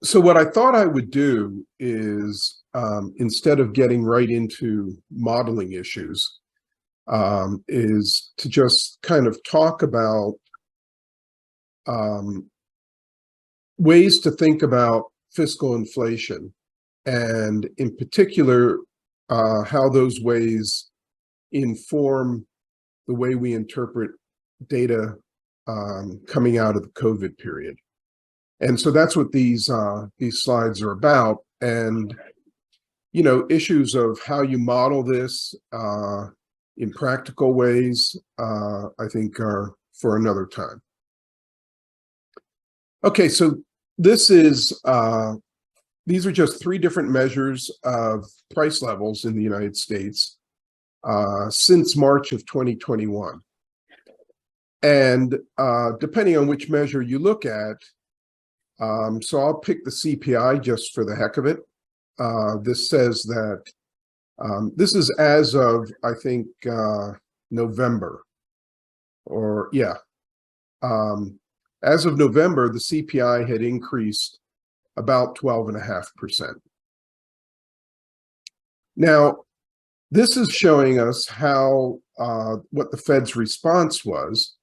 So what I thought I would do is, instead of getting right into modeling issues, is to just kind of talk about ways to think about fiscal inflation, and in particular, how those ways inform the way we interpret data coming out of the COVID period. And so that's what these slides are about. And, you know, issues of how you model this in practical ways, I think are for another time. Okay, so this is, these are just 3 different measures of price levels in the United States since March of 2021. And depending on which measure you look at, so I'll pick the CPI just for the heck of it. This says that this is as of, I think, November, or yeah. As of November, the CPI had increased about 12.5%. Now, this is showing us how what the Fed's response was.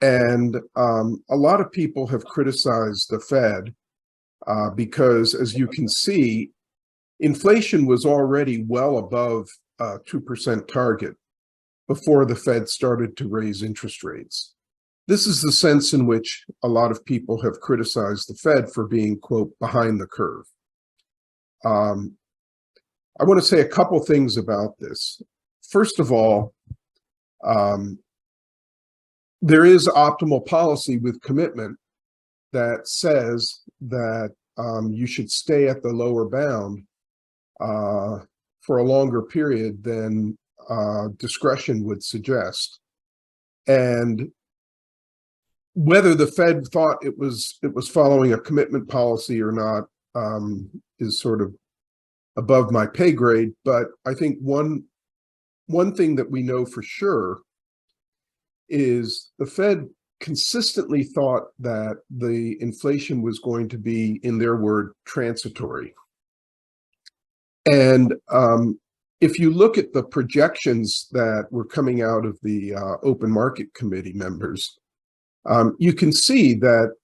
And a lot of people have criticized the Fed because, as you can see, inflation was already well above 2% target before the Fed started to raise interest rates. This is the sense in which a lot of people have criticized the Fed for being, quote, behind the curve. I want to say a couple things about this. First of all, there is optimal policy with commitment that says that you should stay at the lower bound for a longer period than discretion would suggest. And whether the Fed thought it was following a commitment policy or not is sort of above my pay grade. But I think one thing that we know for sure is the Fed consistently thought that the inflation was going to be, in their word, transitory. And if you look at the projections that were coming out of the Open Market Committee members, you can see that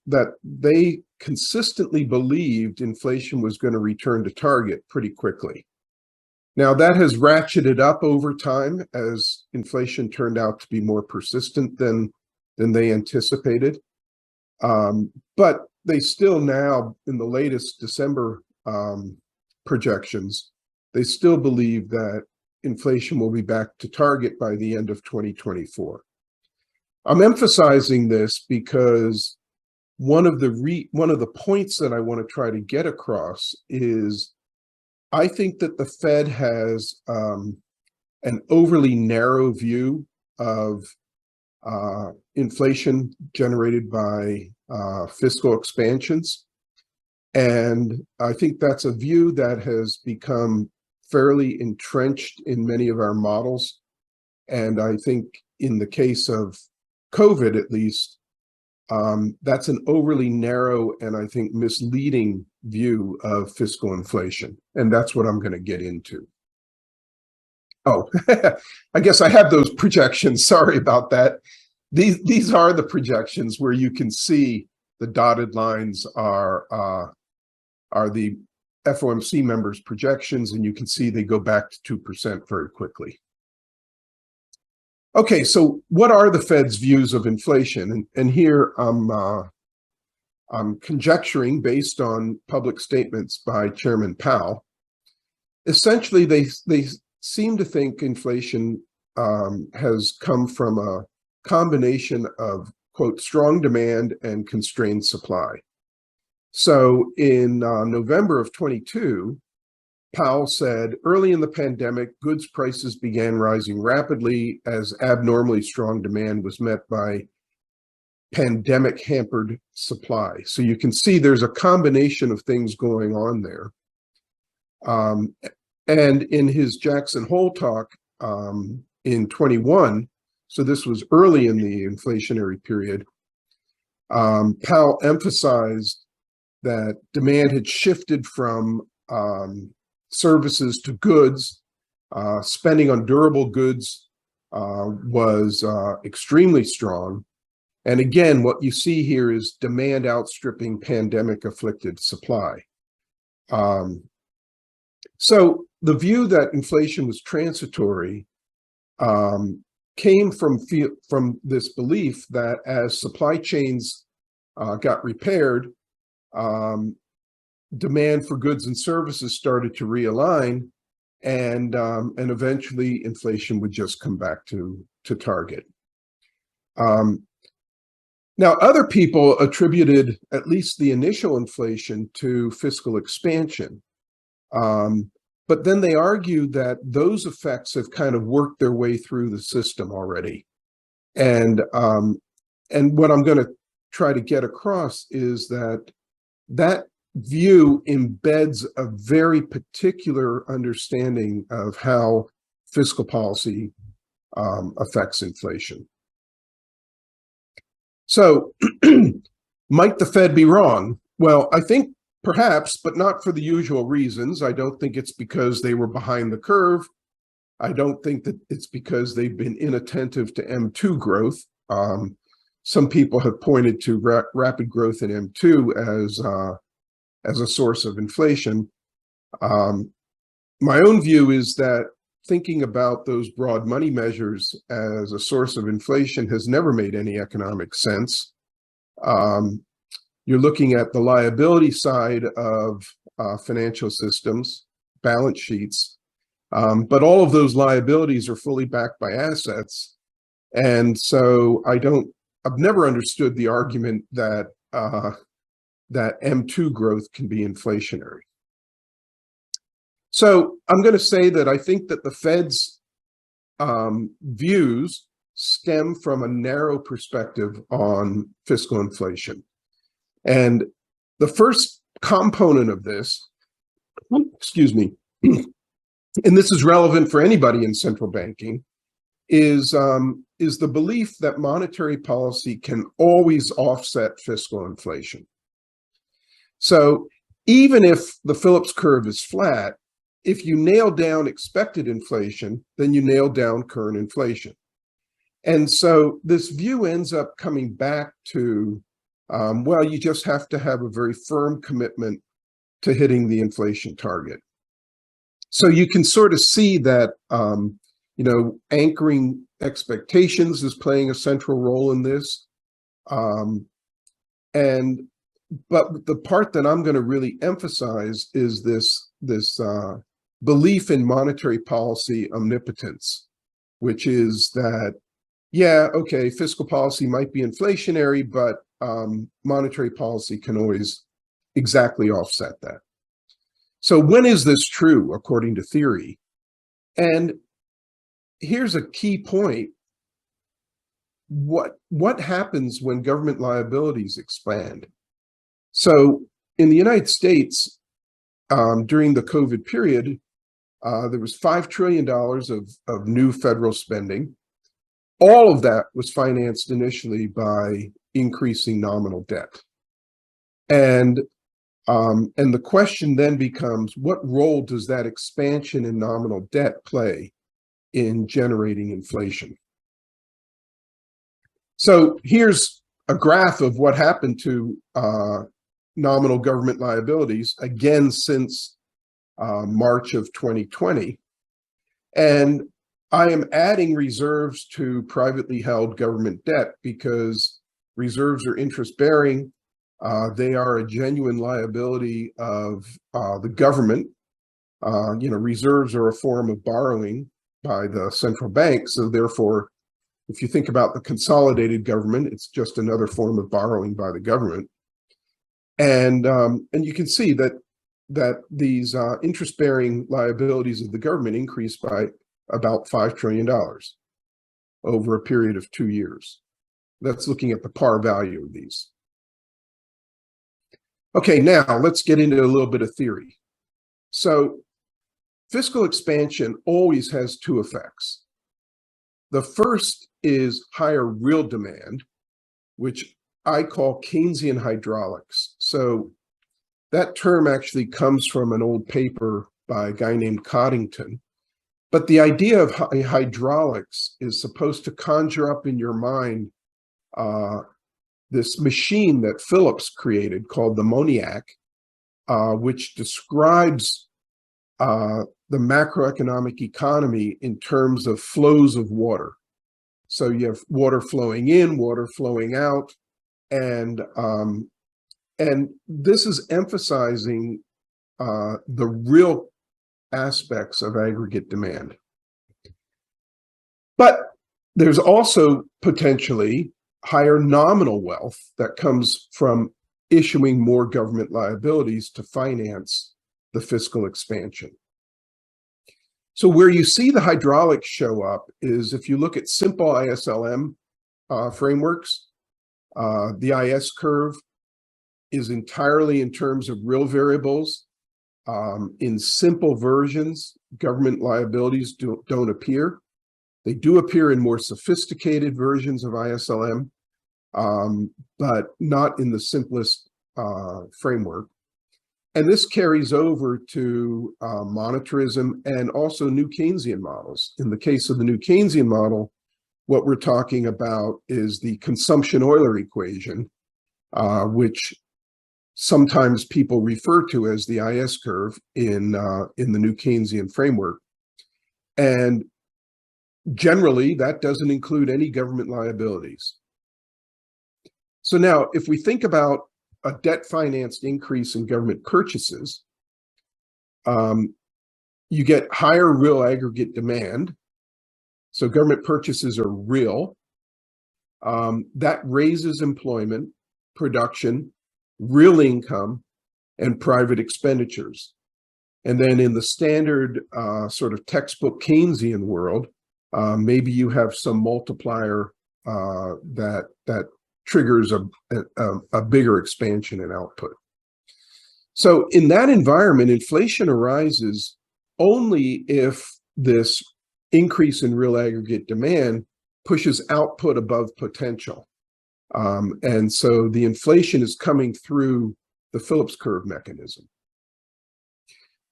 that they consistently believed inflation was going to return to target pretty quickly. Now, that has ratcheted up over time as inflation turned out to be more persistent than they anticipated. But they still now, in the latest December projections, they still believe that inflation will be back to target by the end of 2024. I'm emphasizing this because one of the points that I want to try to get across is I think that the Fed has an overly narrow view of inflation generated by fiscal expansions. And I think that's a view that has become fairly entrenched in many of our models. And I think in the case of COVID, at least, that's an overly narrow and I think misleading view of fiscal inflation. And that's what I'm going to get into. Oh, I guess I have those projections. Sorry about that. These are the projections where you can see the dotted lines are the FOMC members' projections, and you can see they go back to 2% very quickly. Okay, so what are the Fed's views of inflation? And here I'm conjecturing based on public statements by Chairman Powell. Essentially, they seem to think inflation has come from a combination of, quote, strong demand and constrained supply. So in November of 22, Powell said, early in the pandemic, goods prices began rising rapidly as abnormally strong demand was met by pandemic hampered supply. So you can see there's a combination of things going on there. And in his Jackson Hole talk in 21, so this was early in the inflationary period, Powell emphasized that demand had shifted from services to goods. Spending on durable goods was extremely strong. And again, what you see here is demand outstripping pandemic-afflicted supply. So the view that inflation was transitory came from this belief that as supply chains got repaired, demand for goods and services started to realign, and eventually inflation would just come back to target. Now, other people attributed at least the initial inflation to fiscal expansion. But then they argued that those effects have kind of worked their way through the system already. And what I'm going to try to get across is that that view embeds a very particular understanding of how fiscal policy affects inflation. So might the Fed be wrong? Well, I think perhaps, but not for the usual reasons. I don't think it's because they were behind the curve. I don't think that it's because they've been inattentive to M2 growth. Some people have pointed to rapid growth in M2 as a source of inflation. My own view is that thinking about those broad money measures as a source of inflation has never made any economic sense. You're looking at the liability side of financial systems, balance sheets, but all of those liabilities are fully backed by assets. And so I've never understood the argument that that M2 growth can be inflationary. So I'm going to say that I think that the Fed's views stem from a narrow perspective on fiscal inflation. And the first component of this, excuse me, and this is relevant for anybody in central banking, is the belief that monetary policy can always offset fiscal inflation. So even if the Phillips curve is flat, if you nail down expected inflation, then you nail down current inflation. And so this view ends up coming back to, well, you just have to have a very firm commitment to hitting the inflation target. So you can sort of see that, anchoring expectations is playing a central role in this. But the part that I'm going to really emphasize is this belief in monetary policy omnipotence, which is that, yeah, okay, fiscal policy might be inflationary, but monetary policy can always exactly offset that. So when is this true, according to theory? And here's a key point. What happens when government liabilities expand? So in the United States, during the COVID period, there was $5 trillion of new federal spending. All of that was financed initially by increasing nominal debt. And the question then becomes, what role does that expansion in nominal debt play in generating inflation? So here's a graph of what happened to nominal government liabilities, again, since March of 2020. And I am adding reserves to privately held government debt because reserves are interest-bearing. They are a genuine liability of the government. Reserves are a form of borrowing by the central bank. So therefore, if you think about the consolidated government, it's just another form of borrowing by the government. And you can see that these interest-bearing liabilities of the government increased by about $5 trillion over a period of 2 years. That's looking at the par value of these. Okay, now let's get into a little bit of theory. So fiscal expansion always has two effects. The first is higher real demand, which I call Keynesian hydraulics. So That term actually comes from an old paper by a guy named Coddington. But the idea of hydraulics is supposed to conjure up in your mind this machine that Phillips created called the Moniac, which describes the macroeconomic economy in terms of flows of water. So you have water flowing in, water flowing out, and this is emphasizing the real aspects of aggregate demand. But there's also potentially higher nominal wealth that comes from issuing more government liabilities to finance the fiscal expansion. So where you see the hydraulics show up is if you look at simple ISLM frameworks, the IS curve is entirely in terms of real variables. In simple versions, government liabilities don't appear. They do appear in more sophisticated versions of ISLM, but not in the simplest framework. And this carries over to monetarism and also new Keynesian models. In the case of the new Keynesian model, what we're talking about is the consumption-Euler equation, which sometimes people refer to as the IS curve in the new Keynesian framework. And generally, that doesn't include any government liabilities. So now, if we think about a debt-financed increase in government purchases, you get higher real aggregate demand. So government purchases are real. That raises employment, production, real income, and private expenditures. And then in the standard sort of textbook Keynesian world, maybe you have some multiplier that triggers a bigger expansion in output. So in that environment, inflation arises only if this increase in real aggregate demand pushes output above potential. And so the inflation is coming through the Phillips curve mechanism.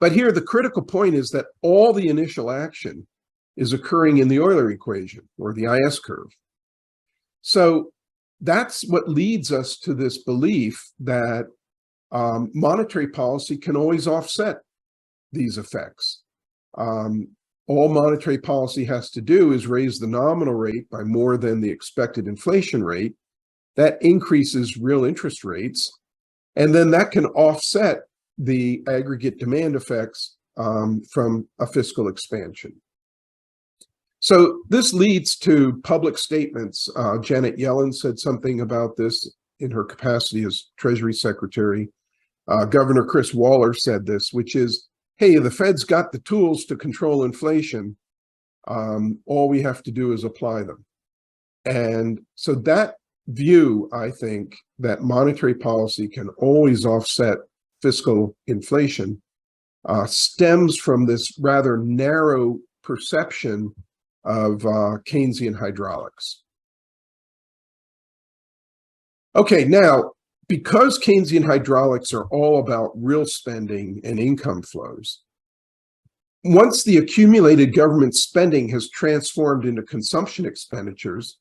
But here, the critical point is that all the initial action is occurring in the Euler equation, or the IS curve. So that's what leads us to this belief that monetary policy can always offset these effects. All monetary policy has to do is raise the nominal rate by more than the expected inflation rate. That increases real interest rates, and then that can offset the aggregate demand effects from a fiscal expansion. So this leads to public statements. Janet Yellen said something about this in her capacity as Treasury Secretary. Governor Chris Waller said this, which is, hey, the Fed's got the tools to control inflation. All we have to do is apply them. And so that view, I think, that monetary policy can always offset fiscal inflation stems from this rather narrow perception of Keynesian hydraulics. Okay, now, because Keynesian hydraulics are all about real spending and income flows, once the accumulated government spending has transformed into consumption expenditures,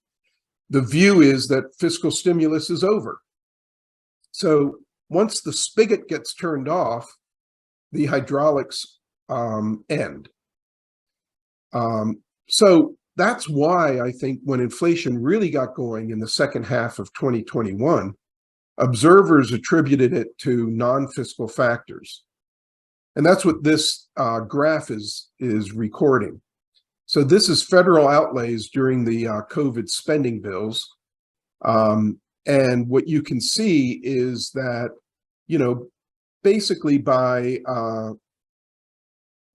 the view is that fiscal stimulus is over. So once the spigot gets turned off, the hydraulics end. So that's why I think when inflation really got going in the second half of 2021, observers attributed it to non-fiscal factors. And that's what this graph is recording. So this is federal outlays during the COVID spending bills. And what you can see is that, basically by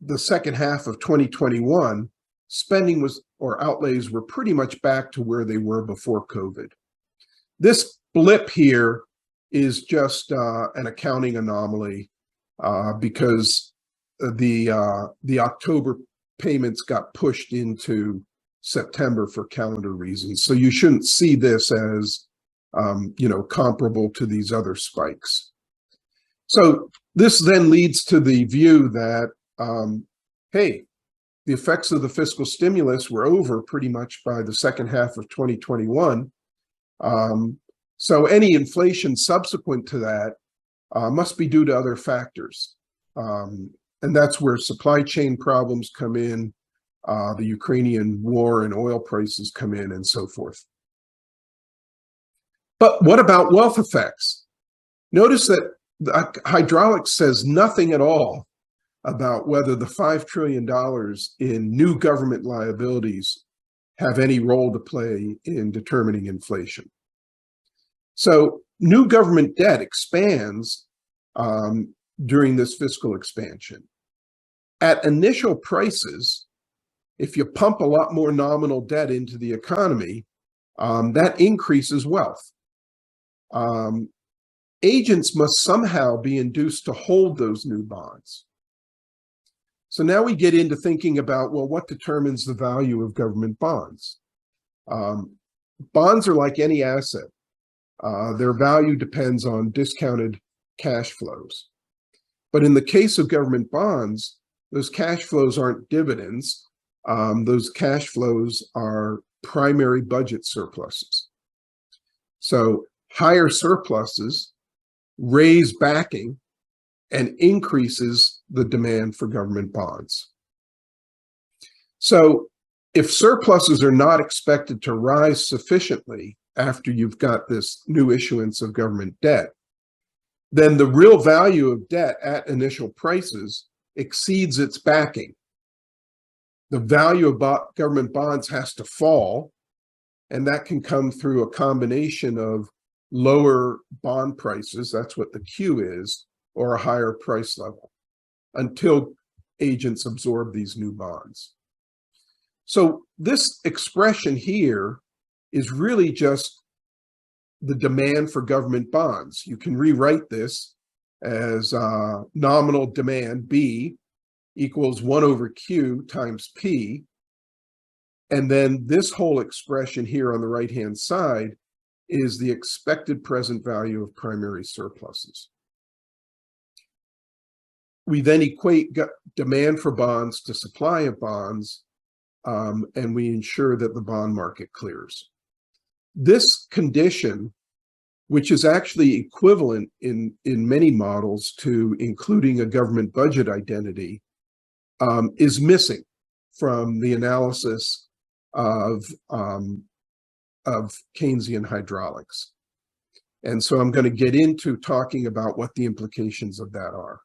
the second half of 2021, spending or outlays were pretty much back to where they were before COVID. This blip here is just an accounting anomaly because the October payments got pushed into September for calendar reasons. So you shouldn't see this as, comparable to these other spikes. So this then leads to the view that, hey, the effects of the fiscal stimulus were over pretty much by the second half of 2021. So any inflation subsequent to that must be due to other factors. And that's where supply chain problems come in, the Ukrainian war and oil prices come in, and so forth. But what about wealth effects? Notice that the hydraulics says nothing at all about whether the $5 trillion in new government liabilities have any role to play in determining inflation. So new government debt expands during this fiscal expansion. At initial prices, if you pump a lot more nominal debt into the economy, that increases wealth. Agents must somehow be induced to hold those new bonds. So now we get into thinking about, well, what determines the value of government bonds? Bonds are like any asset. Their value depends on discounted cash flows. But in the case of government bonds, those cash flows aren't dividends. Those cash flows are primary budget surpluses. So higher surpluses raise backing and increases the demand for government bonds. So if surpluses are not expected to rise sufficiently after you've got this new issuance of government debt, then the real value of debt at initial prices exceeds its backing. The value of government bonds has to fall, and that can come through a combination of lower bond prices, that's what the Q is, or a higher price level, until agents absorb these new bonds. So this expression here is really just the demand for government bonds. You can rewrite this as nominal demand, B, equals 1 over Q times P. And then this whole expression here on the right-hand side is the expected present value of primary surpluses. We then equate demand for bonds to supply of bonds, and we ensure that the bond market clears. This condition, which is actually equivalent in many models to including a government budget identity, is missing from the analysis of Keynesian hydraulics. And so I'm going to get into talking about what the implications of that are.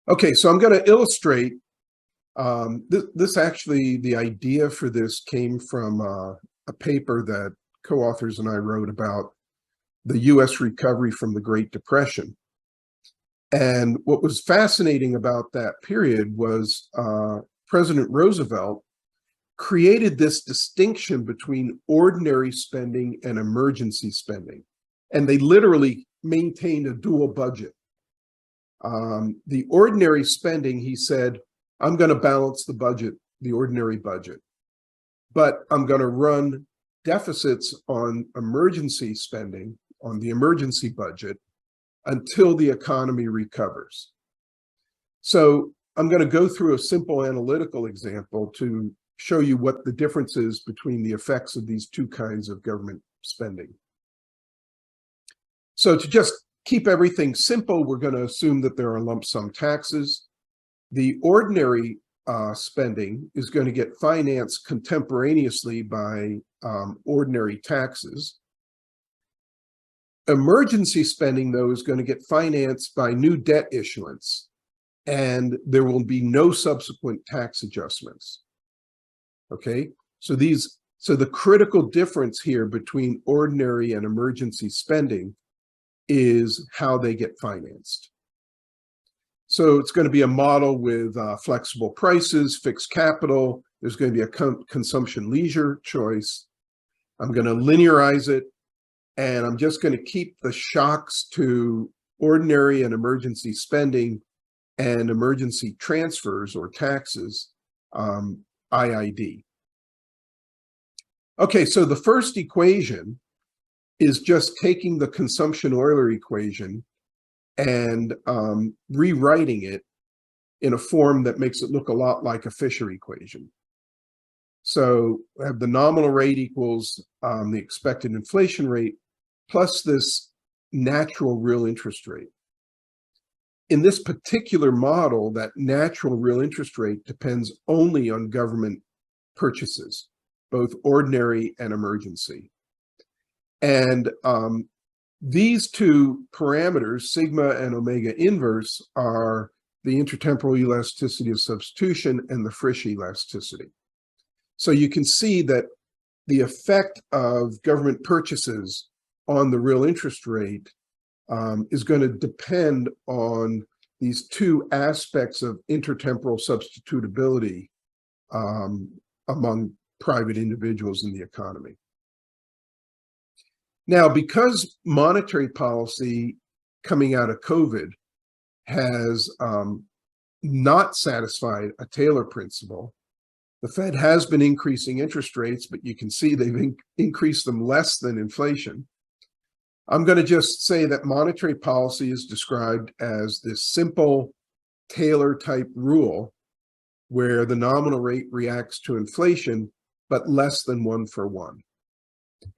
Okay, so I'm going to illustrate this actually, the idea for this came from a paper that co-authors and I wrote about the US recovery from the Great Depression. And what was fascinating about that period was President Roosevelt created this distinction between ordinary spending and emergency spending. And they literally maintained a dual budget. The ordinary spending, he said, I'm going to balance the budget, the ordinary budget, but I'm going to run deficits on emergency spending, on the emergency budget, until the economy recovers. So I'm going to go through a simple analytical example to show you what the difference is between the effects of these two kinds of government spending. So to just keep everything simple, we're going to assume that there are lump sum taxes. The ordinary spending is going to get financed contemporaneously by ordinary taxes. Emergency spending, though, is going to get financed by new debt issuance, and there will be no subsequent tax adjustments. Okay, so the critical difference here between ordinary and emergency spending is how they get financed. So it's going to be a model with flexible prices, fixed capital. There's going to be a consumption leisure choice. I'm going to linearize it, and I'm just going to keep the shocks to ordinary and emergency spending and emergency transfers or taxes, IID. Okay, so the first equation is just taking the consumption-Euler equation and rewriting it in a form that makes it look a lot like a Fisher equation. So we have the nominal rate equals the expected inflation rate plus this natural real interest rate. In this particular model, that natural real interest rate depends only on government purchases, both ordinary and emergency. And these two parameters, sigma and omega inverse, are the intertemporal elasticity of substitution and the Frisch elasticity. So you can see that the effect of government purchases on the real interest rate is going to depend on these two aspects of intertemporal substitutability among private individuals in the economy. Now, because monetary policy coming out of COVID has not satisfied a Taylor principle, the Fed has been increasing interest rates, but you can see they've increased them less than inflation. I'm going to just say that monetary policy is described as this simple Taylor type rule where the nominal rate reacts to inflation, but less than 1 for 1.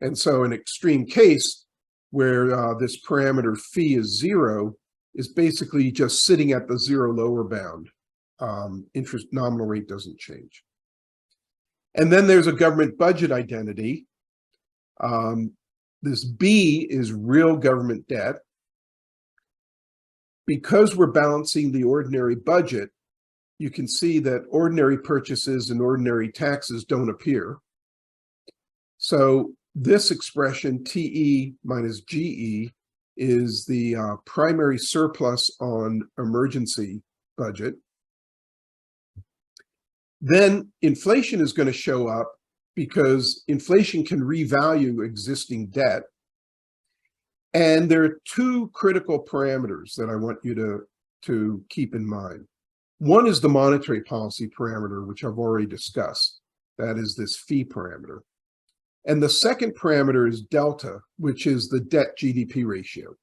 And so an extreme case where this parameter phi is 0 is basically just sitting at the 0 lower bound. Interest nominal rate doesn't change. And then there's a government budget identity. This B is real government debt. Because we're balancing the ordinary budget, you can see that ordinary purchases and ordinary taxes don't appear. So this expression, TE minus GE, is the primary surplus on emergency budget. Then inflation is going to show up because inflation can revalue existing debt. And there are two critical parameters that I want you to keep in mind. One is the monetary policy parameter, which I've already discussed. That is this phi parameter. And the second parameter is delta, which is the debt GDP ratio.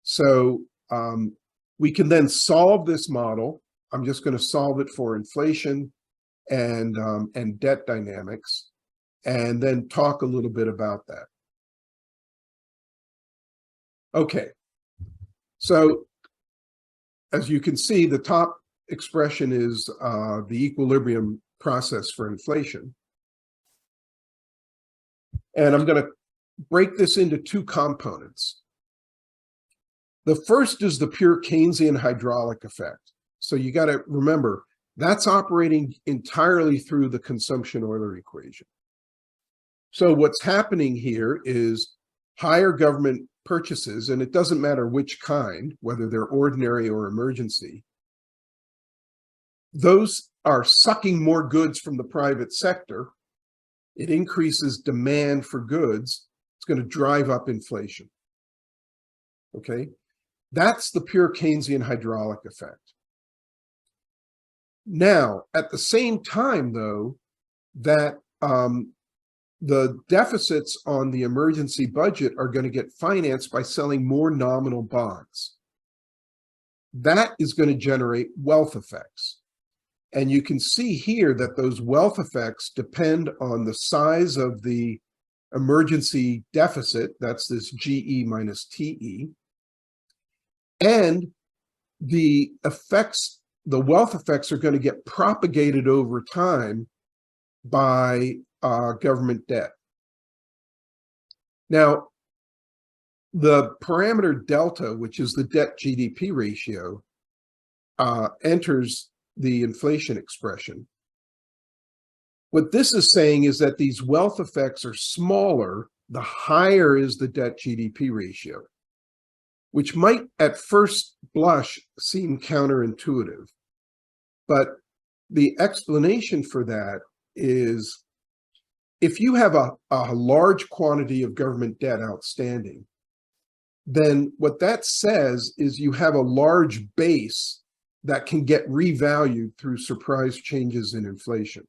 So we can then solve this model. I'm just going to solve it for inflation and debt dynamics, and then talk a little bit about that. Okay, so as you can see, the top expression is the equilibrium process for inflation. And I'm going to break this into two components. The first is the pure Keynesian hydraulic effect. So you got to remember, that's operating entirely through the consumption-Euler equation. So what's happening here is higher government purchases, and it doesn't matter which kind, whether they're ordinary or emergency, those are sucking more goods from the private sector. It increases demand for goods. It's going to drive up inflation. Okay, that's the pure Keynesian hydraulic effect. Now, at the same time, though, that the deficits on the emergency budget are going to get financed by selling more nominal bonds. That is going to generate wealth effects. And you can see here that those wealth effects depend on the size of the emergency deficit, that's this GE minus TE, and the effects, the wealth effects are going to get propagated over time by government debt. Now, the parameter delta, which is the debt GDP ratio, enters the inflation expression. What this is saying is that these wealth effects are smaller the higher is the debt GDP ratio, which might at first blush seem counterintuitive. But the explanation for that is if you have a large quantity of government debt outstanding, then what that says is you have a large base that can get revalued through surprise changes in inflation.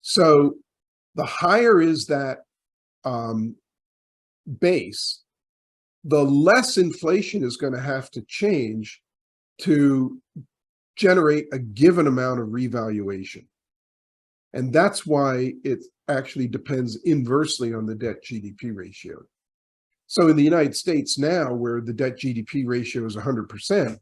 So the higher is that base, the less inflation is going to have to change to generate a given amount of revaluation. And that's why it actually depends inversely on the debt GDP ratio. So in the United States now, where the debt GDP ratio is 100%,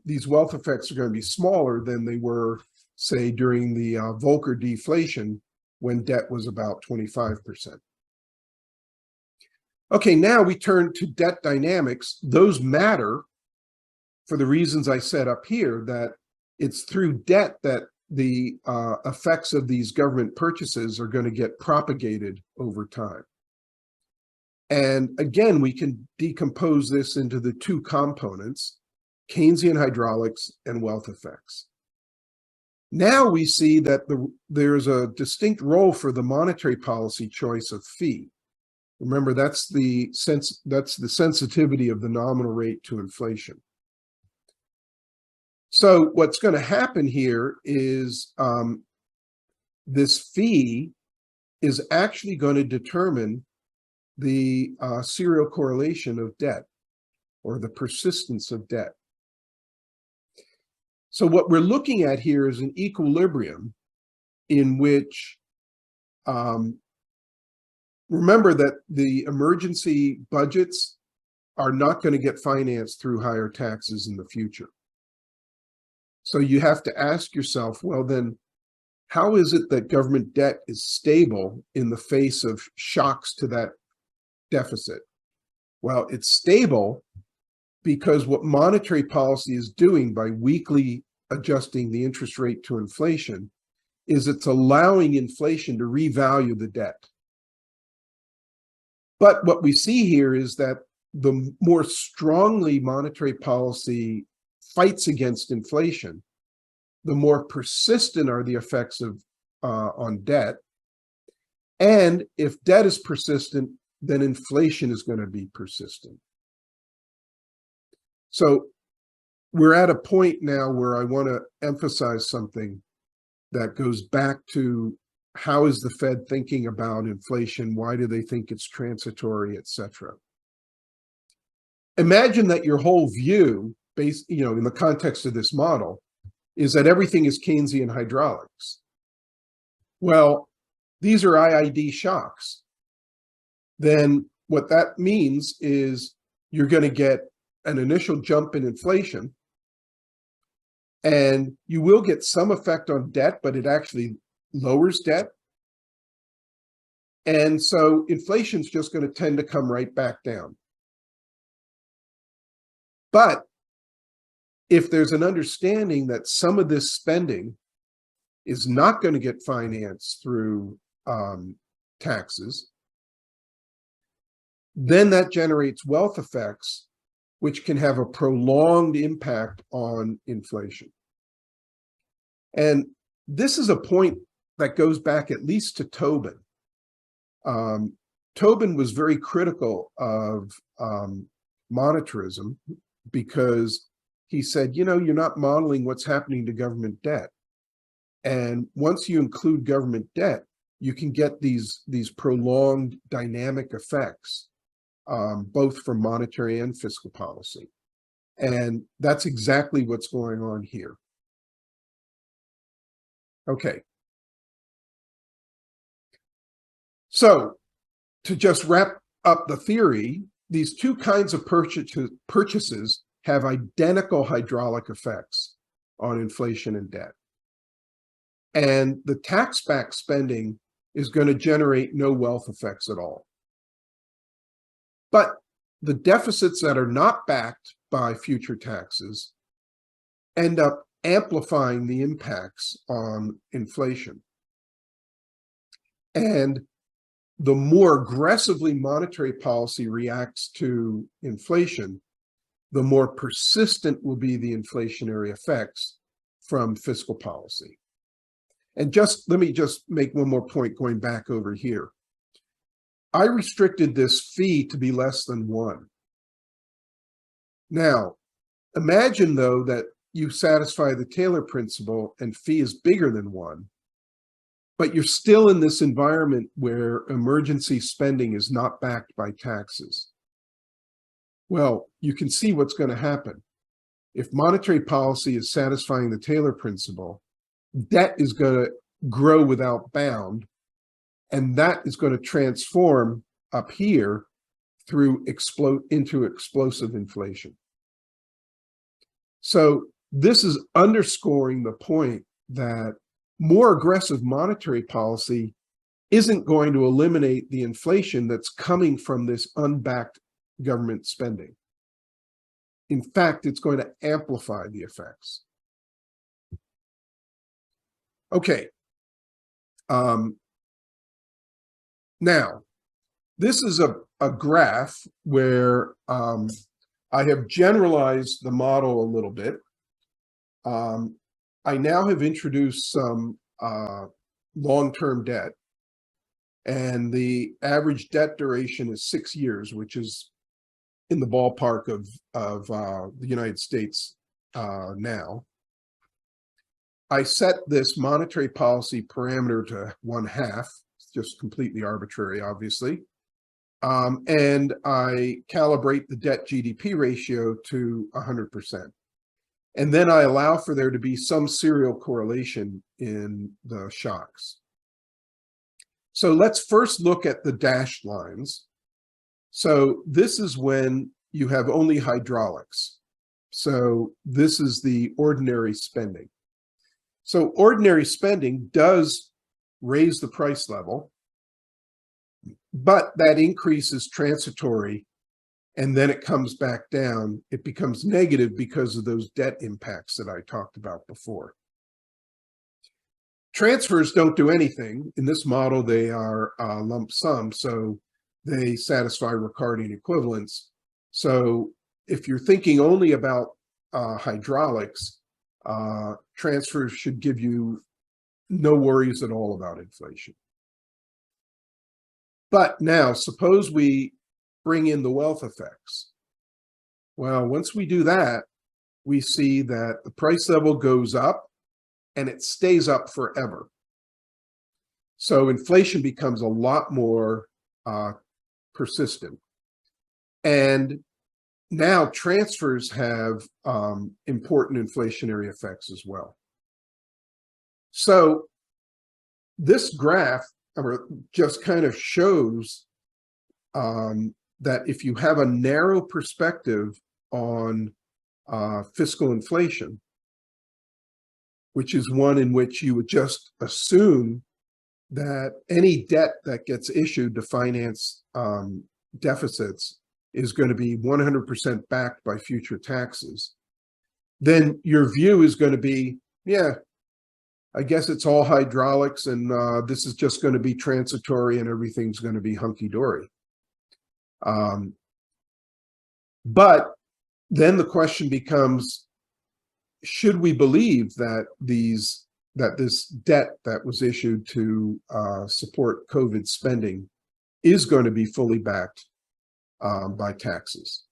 these wealth effects are going to be smaller than they were, say, during the Volcker deflation, when debt was about 25%. Okay, now we turn to debt dynamics. Those matter for the reasons I set up here, that it's through debt that the effects of these government purchases are going to get propagated over time. And again, we can decompose this into the two components, Keynesian hydraulics and wealth effects. Now we see that there's a distinct role for the monetary policy choice of fee. Remember, that's the sensitivity of the nominal rate to inflation. So what's going to happen here is this fee is actually going to determine the serial correlation of debt, or the persistence of debt. So what we're looking at here is an equilibrium in which, remember that the emergency budgets are not going to get financed through higher taxes in the future. So you have to ask yourself, well, then, how is it that government debt is stable in the face of shocks to that deficit? Well, it's stable because what monetary policy is doing by weekly adjusting the interest rate to inflation is it's allowing inflation to revalue the debt. But what we see here is that the more strongly monetary policy fights against inflation, the more persistent are the effects of on debt. And if debt is persistent, then inflation is going to be persistent. So we're at a point now where I want to emphasize something that goes back to how is the Fed thinking about inflation? Why do they think it's transitory, etc.? Imagine that your whole view, based, in the context of this model, is that everything is Keynesian hydraulics. Well, these are IID shocks. Then what that means is you're going to get an initial jump in inflation, and you will get some effect on debt, but it actually lowers debt. And so inflation's just going to tend to come right back down. But if there's an understanding that some of this spending is not going to get financed through taxes, then that generates wealth effects, which can have a prolonged impact on inflation. And this is a point that goes back at least to Tobin. Tobin was very critical of monetarism because he said, you're not modeling what's happening to government debt. And once you include government debt, you can get these prolonged dynamic effects, both from monetary and fiscal policy. And that's exactly what's going on here. Okay. So to just wrap up the theory, these two kinds of purchases have identical hydraulic effects on inflation and debt. And the tax-backed spending is going to generate no wealth effects at all. But the deficits that are not backed by future taxes end up amplifying the impacts on inflation. And the more aggressively monetary policy reacts to inflation, the more persistent will be the inflationary effects from fiscal policy. And let me just make one more point going back over here. I restricted this fee to be less than 1. Now, imagine though that you satisfy the Taylor principle and fee is bigger than 1. but you're still in this environment where emergency spending is not backed by taxes. Well, you can see what's going to happen. If monetary policy is satisfying the Taylor principle, debt is going to grow without bound, and that is going to transform up here through into explosive inflation. So this is underscoring the point that more aggressive monetary policy isn't going to eliminate the inflation that's coming from this unbacked government spending. In fact, it's going to amplify the effects. Okay. Now, this is a graph where I have generalized the model a little bit. I now have introduced some long-term debt, and the average debt duration is 6 years, which is in the ballpark of the United States now. I set this monetary policy parameter to 1/2, just completely arbitrary, obviously. And I calibrate the debt GDP ratio to 100%. And then I allow for there to be some serial correlation in the shocks. So let's first look at the dashed lines. So this is when you have only hydraulics. So this is the ordinary spending. So ordinary spending does raise the price level, but that increase is transitory, and then it comes back down. It becomes negative because of those debt impacts that I talked about before. Transfers don't do anything. In this model, they are lump sum, so they satisfy Ricardian equivalence. So if you're thinking only about hydraulics, transfers should give you no worries at all about inflation. But now, suppose we bring in the wealth effects. Well, once we do that, we see that the price level goes up and it stays up forever. So inflation becomes a lot more persistent. And now transfers have important inflationary effects as well. So this graph just kind of shows that if you have a narrow perspective on fiscal inflation, which is one in which you would just assume that any debt that gets issued to finance deficits is going to be 100% backed by future taxes, then your view is going to be, yeah, I guess it's all hydraulics, and this is just going to be transitory and everything's going to be hunky-dory. But then the question becomes, should we believe that this debt that was issued to support COVID spending is going to be fully backed by taxes?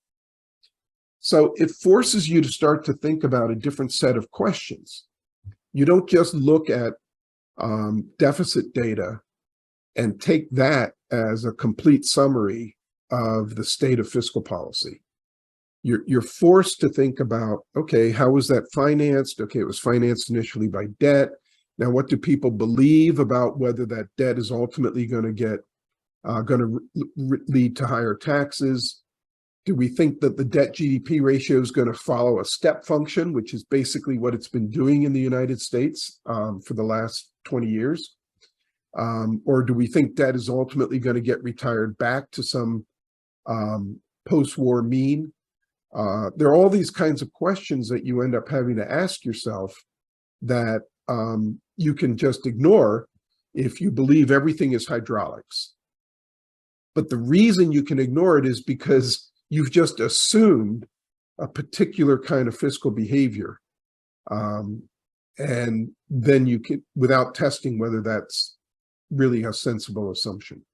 So it forces you to start to think about a different set of questions. You don't just look at deficit data and take that as a complete summary of the state of fiscal policy. You're forced to think about, okay, how was that financed? Okay, it was financed initially by debt. Now, what do people believe about whether that debt is ultimately going to lead to higher taxes? Do we think that the debt GDP ratio is going to follow a step function, which is basically what it's been doing in the United States for the last 20 years? Or do we think debt is ultimately going to get retired back to some post-war mean? There are all these kinds of questions that you end up having to ask yourself that you can just ignore if you believe everything is hydraulics. But the reason you can ignore it is because you've just assumed a particular kind of fiscal behavior. And then you can, without testing whether that's really a sensible assumption.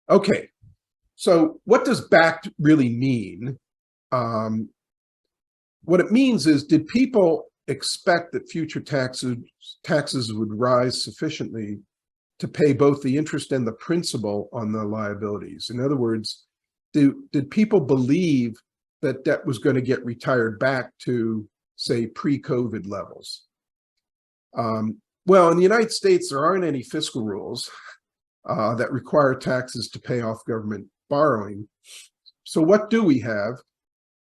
Okay, so what does backed really mean? What it means is, did people expect that future taxes would rise sufficiently to pay both the interest and the principal on the liabilities. In other words, did people believe that debt was going to get retired back to, say, pre-COVID levels? Well, in the United States, there aren't any fiscal rules that require taxes to pay off government borrowing. So what do we have?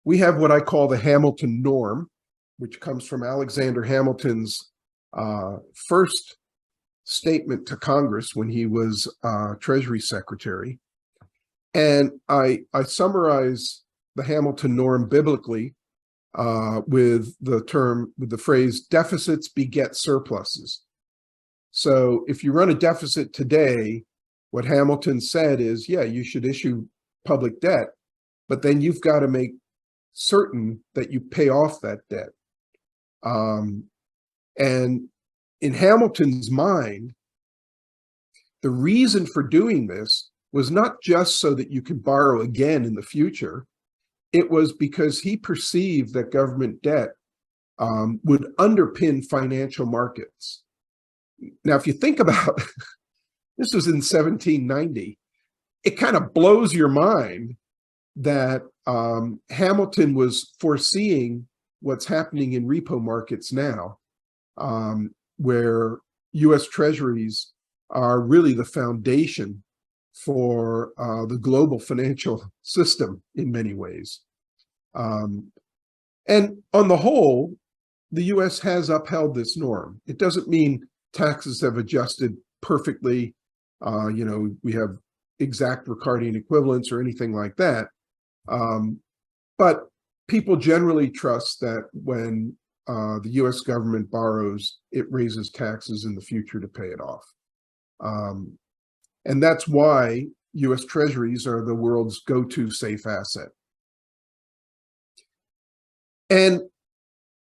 We have what I call the Hamilton norm, which comes from Alexander Hamilton's first statement to Congress when he was Treasury Secretary. And I summarize the Hamilton norm biblically with the phrase, deficits beget surpluses. So if you run a deficit today, what Hamilton said is, yeah, you should issue public debt, but then you've got to make certain that you pay off that debt. And in Hamilton's mind, the reason for doing this was not just so that you could borrow again in the future. It was because he perceived that government debt would underpin financial markets. Now, if you think about, this was in 1790, it kind of blows your mind that Hamilton was foreseeing what's happening in repo markets now, where US Treasuries are really the foundation for the global financial system in many ways. And on the whole, the US has upheld this norm. It doesn't mean taxes have adjusted perfectly. We have exact Ricardian equivalents or anything like that. But people generally trust that when the US government borrows, it raises taxes in the future to pay it off. And that's why US Treasuries are the world's go-to safe asset. And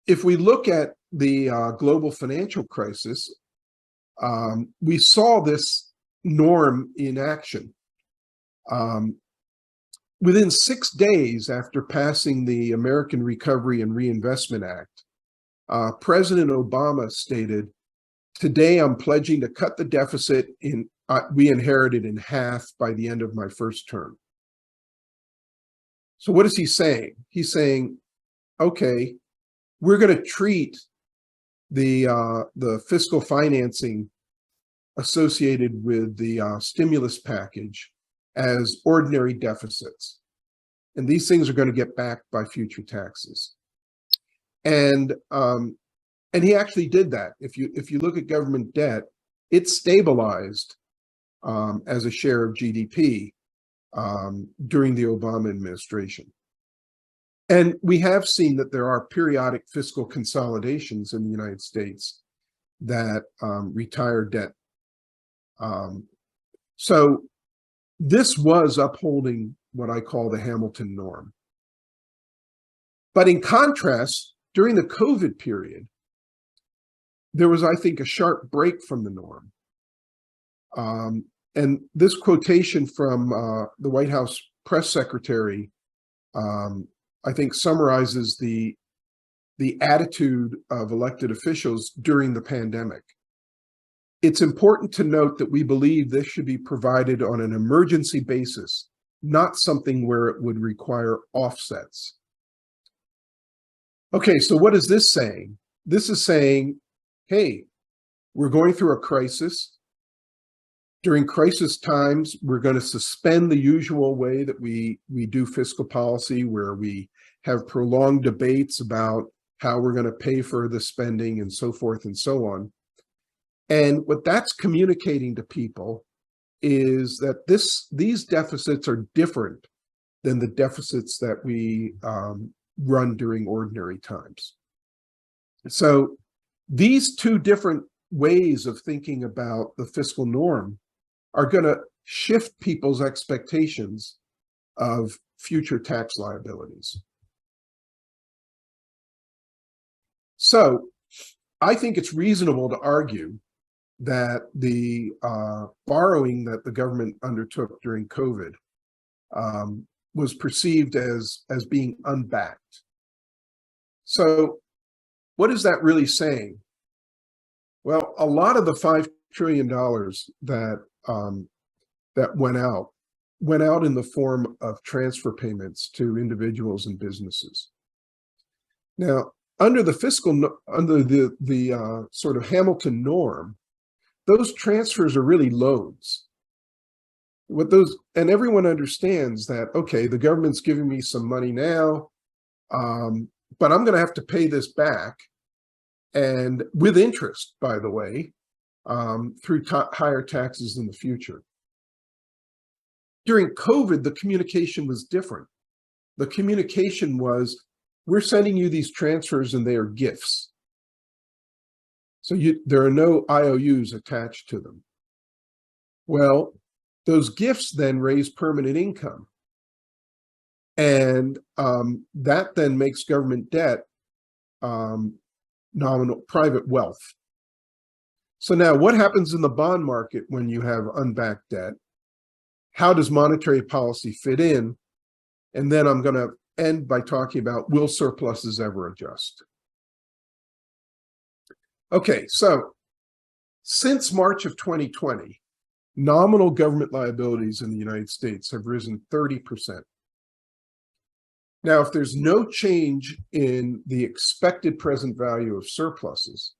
if we look at the global financial crisis, we saw this norm in action. Within 6 days after passing the American Recovery and Reinvestment Act, President Obama stated, "Today I'm pledging to cut the deficit we inherited in half by the end of my first term." So what is he saying? He's saying, okay, we're going to treat the fiscal financing associated with the stimulus package as ordinary deficits. And these things are going to get backed by future taxes. And he actually did that. If you look at government debt, it stabilized as a share of GDP during the Obama administration. And we have seen that there are periodic fiscal consolidations in the United States that retire debt. So this was upholding what I call the Hamilton norm. But in contrast, during the COVID period, there was, I think, a sharp break from the norm. And this quotation from the White House press secretary, I think, summarizes the attitude of elected officials during the pandemic. It's important to note that we believe this should be provided on an emergency basis, not something where it would require offsets. Okay, so what is this saying? This is saying, hey, we're going through a crisis. During crisis times, we're going to suspend the usual way that we do fiscal policy, where we have prolonged debates about how we're going to pay for the spending and so forth and so on. And what that's communicating to people is that these deficits are different than the deficits that we run during ordinary times. So these two different ways of thinking about the fiscal norm are going to shift people's expectations of future tax liabilities. So I think it's reasonable to argue that the borrowing that the government undertook during COVID was perceived as being unbacked. So what is that really saying? Well, a lot of the $5 trillion that that went out in the form of transfer payments to individuals and businesses. Now, under the sort of Hamilton norm, those transfers are really loans. And everyone understands that, okay, the government's giving me some money now, but I'm going to have to pay this back, and with interest, by the way, through higher taxes in the future. During COVID, the communication was different. The communication was, we're sending you these transfers and they are gifts. So there are no IOUs attached to them. Well, those gifts then raise permanent income. And that then makes government debt nominal private wealth. So now what happens in the bond market when you have unbacked debt? How does monetary policy fit in? And then I'm going to end by talking about, will surpluses ever adjust? Okay, so since March of 2020, nominal government liabilities in the United States have risen 30%. Now, if there's no change in the expected present value of surpluses,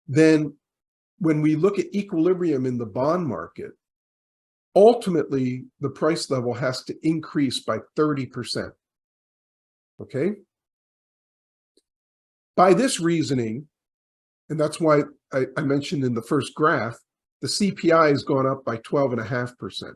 then when we look at equilibrium in the bond market, ultimately the price level has to increase by 30%. Okay? By this reasoning, and that's why I mentioned in the first graph, the CPI has gone up by 12.5%.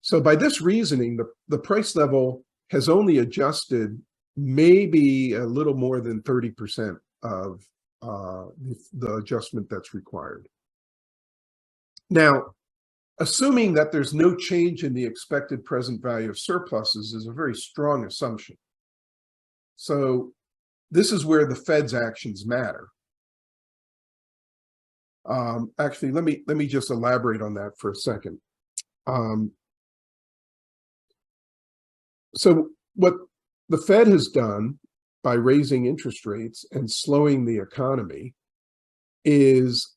So by this reasoning, the price level has only adjusted maybe a little more than 30% of the adjustment that's required. Now, assuming that there's no change in the expected present value of surpluses is a very strong assumption. So this is where the Fed's actions matter. Actually, let me just elaborate on that for a second. So what the Fed has done by raising interest rates and slowing the economy is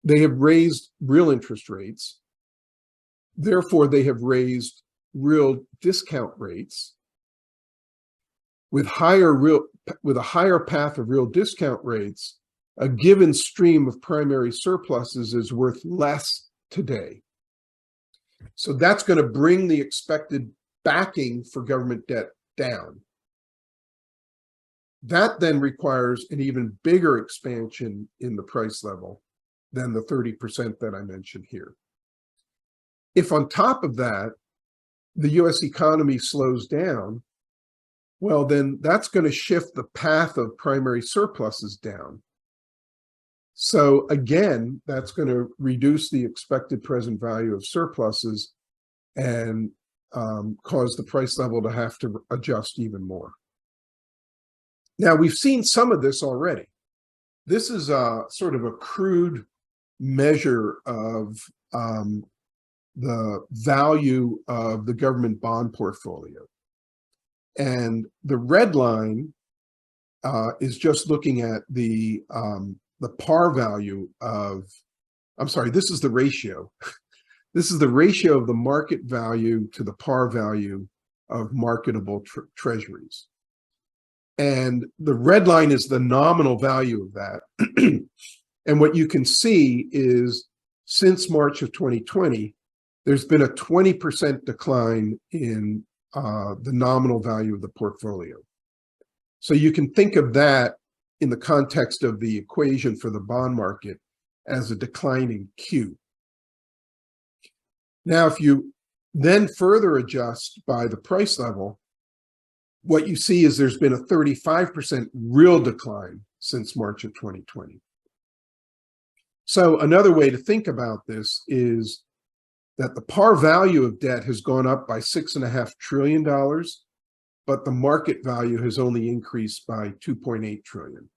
they have raised real interest rates. Therefore, they have raised real discount rates. With a higher path of real discount rates, a given stream of primary surpluses is worth less today. So that's going to bring the expected backing for government debt down. That then requires an even bigger expansion in the price level than the 30% that I mentioned here. If on top of that, the US economy slows down, well, then that's going to shift the path of primary surpluses down. So again, that's going to reduce the expected present value of surpluses and cause the price level to have to adjust even more. Now, we've seen some of this already. This is a sort of a crude measure of the value of the government bond portfolio. And the red line is just looking at the par value of, I'm sorry, this is the ratio. This is the ratio of the market value to the par value of marketable treasuries. And the red line is the nominal value of that. And what you can see is since March of 2020, there's been a 20% decline in the nominal value of the portfolio. So you can think of that in the context of the equation for the bond market as a declining Q. Now, if you then further adjust by the price level, what you see is there's been a 35% real decline since March of 2020. So another way to think about this is that the par value of debt has gone up by $6.5 trillion, but the market value has only increased by $2.8 trillion.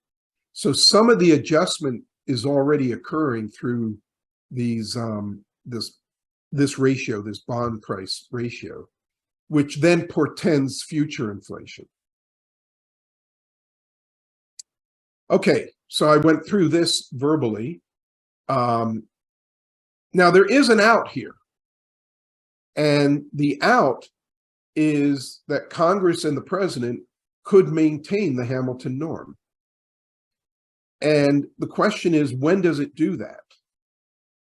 So some of the adjustment is already occurring through these this ratio, this bond price ratio, which then portends future inflation. Okay, so I went through this verbally. Now there is an out here. And the out is that Congress and the president could maintain the Hamilton norm. And the question is, when does it do that?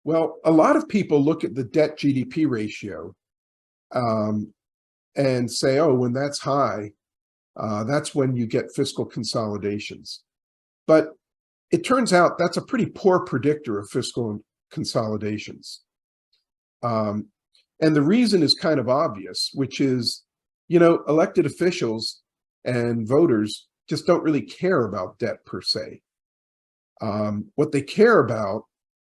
Well, a lot of people look at the debt GDP ratio and say, oh, when that's high, that's when you get fiscal consolidations. But it turns out that's a pretty poor predictor of fiscal consolidations. And the reason is kind of obvious, which is, elected officials and voters just don't really care about debt per se. What they care about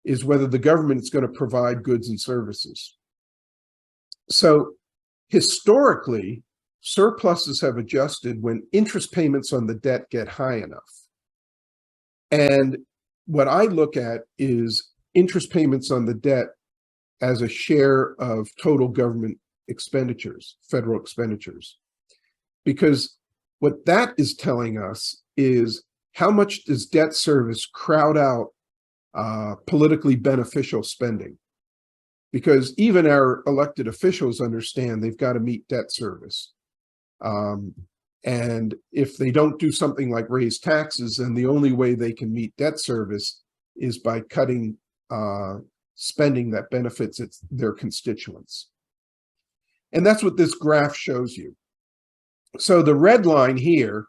is whether the government is going to provide goods and services. So historically, surpluses have adjusted when interest payments on the debt get high enough. And what I look at is interest payments on the debt as a share of total government expenditures, federal expenditures. Because what that is telling us is how much does debt service crowd out politically beneficial spending? Because even our elected officials understand they've got to meet debt service. And if they don't do something like raise taxes, then the only way they can meet debt service is by cutting spending that benefits their constituents. And that's what this graph shows you. So the red line here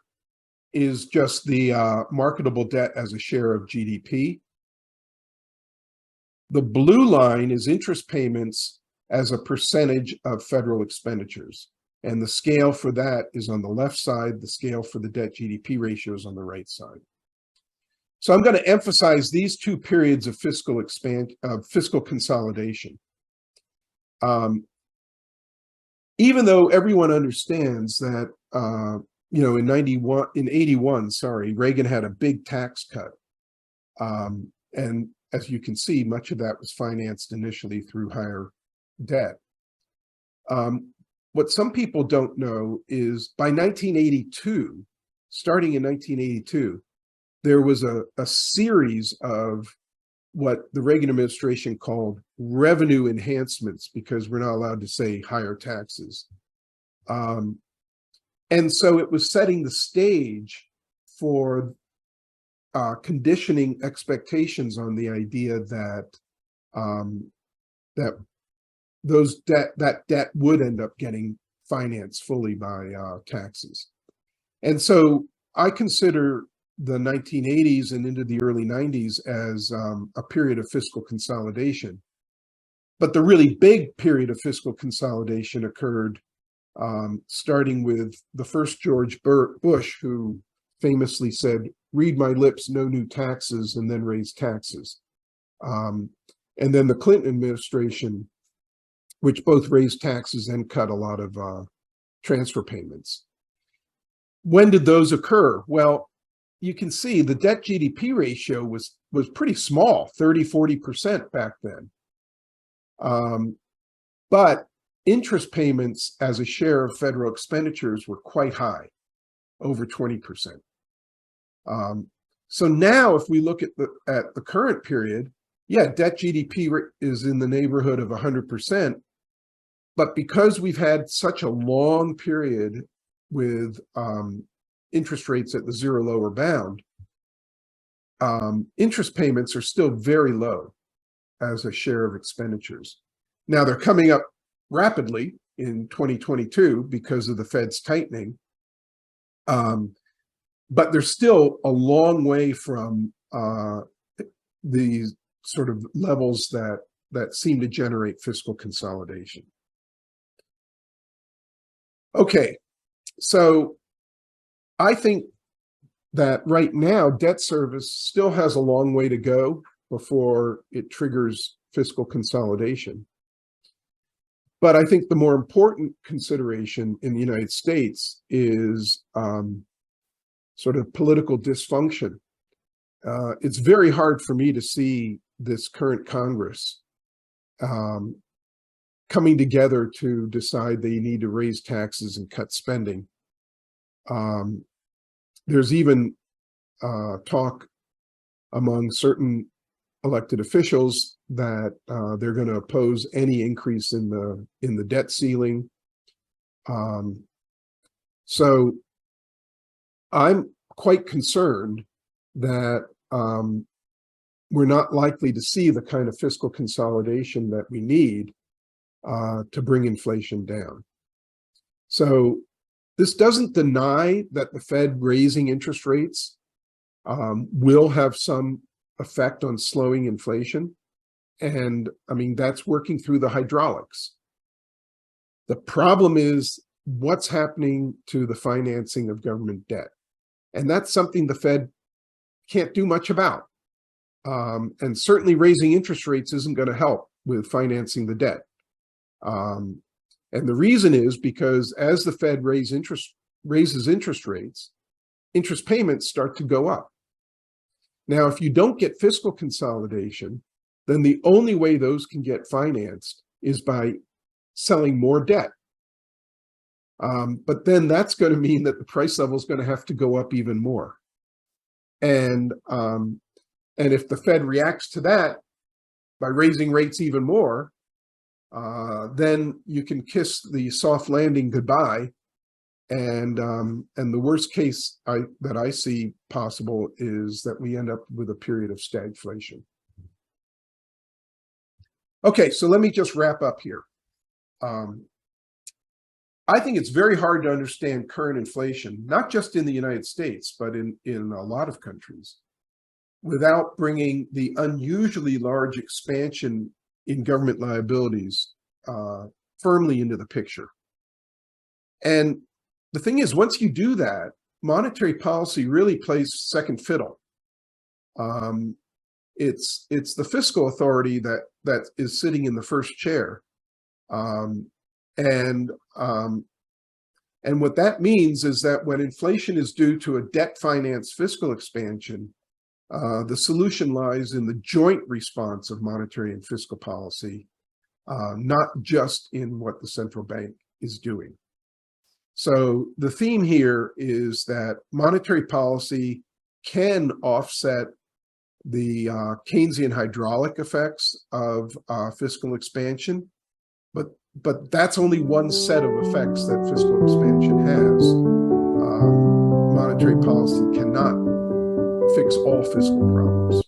is just the marketable debt as a share of GDP. The blue line is interest payments as a percentage of federal expenditures. And the scale for that is on the left side. The scale for the debt GDP ratio is on the right side. So I'm going to emphasize these two periods of fiscal consolidation. Even though everyone understands that, in 81, Reagan had a big tax cut. And as you can see, much of that was financed initially through higher debt. What some people don't know is by 1982, starting in 1982, there was a series of what the Reagan administration called revenue enhancements, because we're not allowed to say higher taxes. And so it was setting the stage for conditioning expectations on the idea that that debt would end up getting financed fully by taxes. And so I consider the 1980s and into the early 90s as a period of fiscal consolidation. But the really big period of fiscal consolidation occurred starting with the first George Bush, who famously said, "Read my lips, no new taxes," and then raise taxes. And then the Clinton administration, which both raised taxes and cut a lot of transfer payments. When did those occur? Well, you can see the debt GDP ratio was pretty small, 30–40% back then. But interest payments as a share of federal expenditures were quite high, over 20%. So now if we look at the current period, debt GDP is in the neighborhood of 100%. But because we've had such a long period with interest rates at the zero lower bound, interest payments are still very low as a share of expenditures. Now they're coming up rapidly in 2022 because of the Fed's tightening, but they're still a long way from the sort of levels that seem to generate fiscal consolidation. Okay, so I think that right now, debt service still has a long way to go before it triggers fiscal consolidation. But I think the more important consideration in the United States is sort of political dysfunction. It's very hard for me to see this current Congress coming together to decide they need to raise taxes and cut spending. There's even talk among certain elected officials that they're going to oppose any increase in the debt ceiling. So I'm quite concerned that we're not likely to see the kind of fiscal consolidation that we need to bring inflation down. So this doesn't deny that the Fed raising interest rates will have some effect on slowing inflation. And I mean, that's working through the hydraulics. The problem is what's happening to the financing of government debt. And that's something the Fed can't do much about. And certainly raising interest rates isn't going to help with financing the debt. And the reason is because as the Fed raises interest rates, interest payments start to go up. Now, if you don't get fiscal consolidation, then the only way those can get financed is by selling more debt. But then that's going to mean that the price level is going to have to go up even more. And if the Fed reacts to that by raising rates even more, then you can kiss the soft landing goodbye. And the worst case that I see possible is that we end up with a period of stagflation. Okay, so let me just wrap up here. I think it's very hard to understand current inflation, not just in the United States, but in a lot of countries, without bringing the unusually large expansion in government liabilities firmly into the picture. And the thing is, once you do that, monetary policy really plays second fiddle. It's the fiscal authority that is sitting in the first chair. And what that means is that when inflation is due to a debt-financed fiscal expansion, the solution lies in the joint response of monetary and fiscal policy, not just in what the central bank is doing. So the theme here is that monetary policy can offset the Keynesian hydraulic effects of fiscal expansion, but that's only one set of effects that fiscal expansion has. Monetary policy cannot fix all fiscal problems.